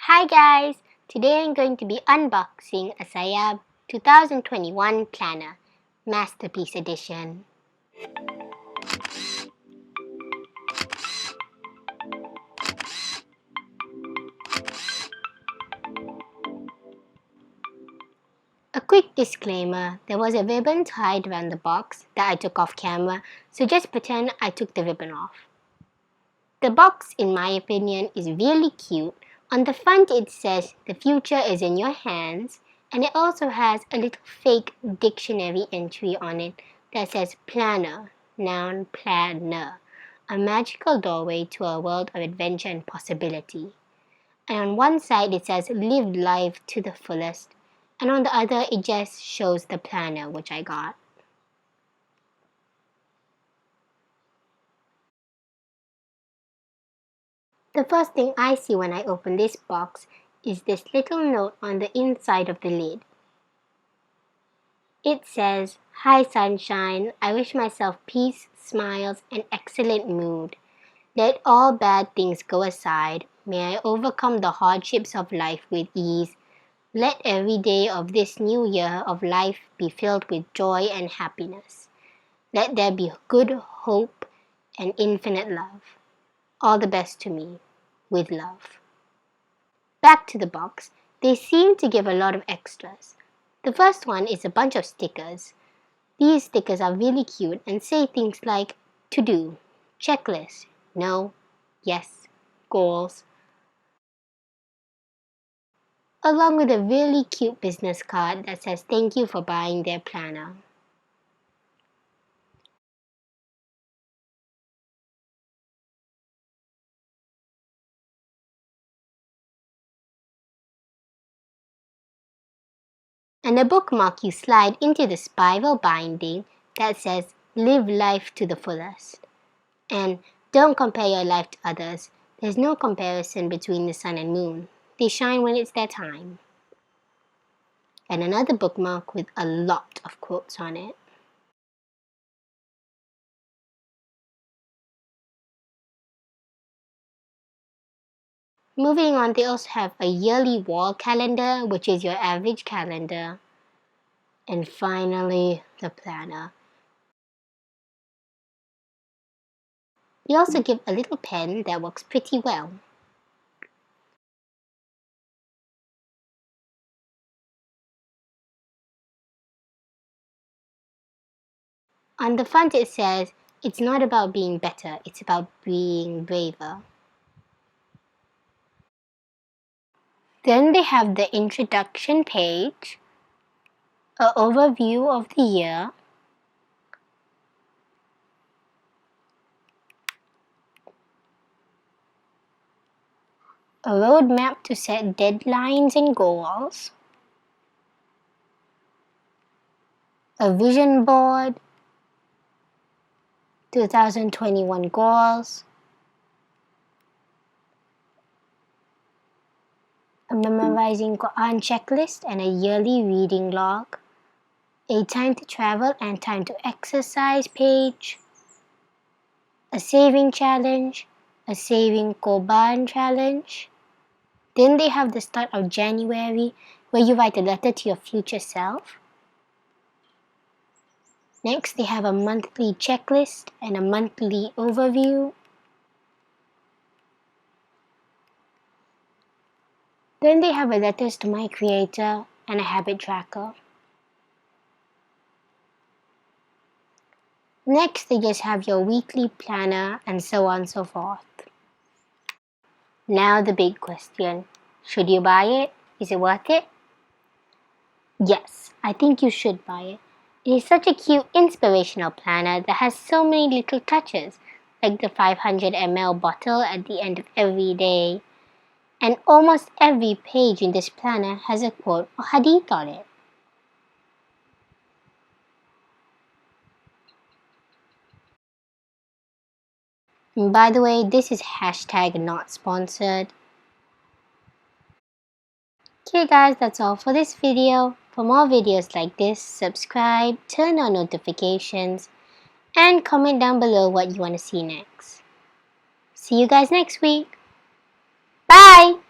Hi guys! Today I'm going to be unboxing a Syabab 2021 planner, Masterpiece Edition. A quick disclaimer, there was a ribbon tied around the box that I took off camera, so just pretend I took the ribbon off. The box, in my opinion, is really cute. On the front it says, "The future is in your hands," and it also has a little fake dictionary entry on it that says planner, noun planner, a magical doorway to a world of adventure and possibility. And on one side it says live life to the fullest, and on the other it just shows the planner which I got. The first thing I see when I open this box is this little note on the inside of the lid. It says, "Hi sunshine, I wish myself peace, smiles, and excellent mood. Let all bad things go aside. May I overcome the hardships of life with ease. Let every day of this new year of life be filled with joy and happiness. Let there be good hope and infinite love. All the best to me. With love." Back to the box, they seem to give a lot of extras. The first one is a bunch of stickers. These stickers are really cute and say things like to do, checklist, no, yes, goals, along with a really cute business card that says thank you for buying their planner. And a bookmark you slide into the spiral binding that says live life to the fullest. And don't compare your life to others. There's no comparison between the sun and moon. They shine when it's their time. And another bookmark with a lot of quotes on it. Moving on, they also have a yearly wall calendar, which is your average calendar. And finally, the planner. They also give a little pen that works pretty well. On the front it says, "It's not about being better, it's about being braver." Then they have the introduction page, an overview of the year, a roadmap to set deadlines and goals, a vision board, 2021 goals, a memorizing Quran checklist and a yearly reading log, a time to travel and time to exercise page, a saving challenge, a saving Korban challenge. Then they have the start of January where you write a letter to your future self. Next, they have a monthly checklist and a monthly overview. Then they have a letters to my creator and a habit tracker. Next, they just have your weekly planner and so on and so forth. Now the big question. Should you buy it? Is it worth it? Yes, I think you should buy it. It is such a cute inspirational planner that has so many little touches, like the 500 ml bottle at the end of every day. And almost every page in this planner has a quote or hadith on it. And by the way, this is hashtag not sponsored. Okay guys, that's all for this video. For more videos like this, subscribe, turn on notifications, and comment down below what you want to see next. See you guys next week. Bye!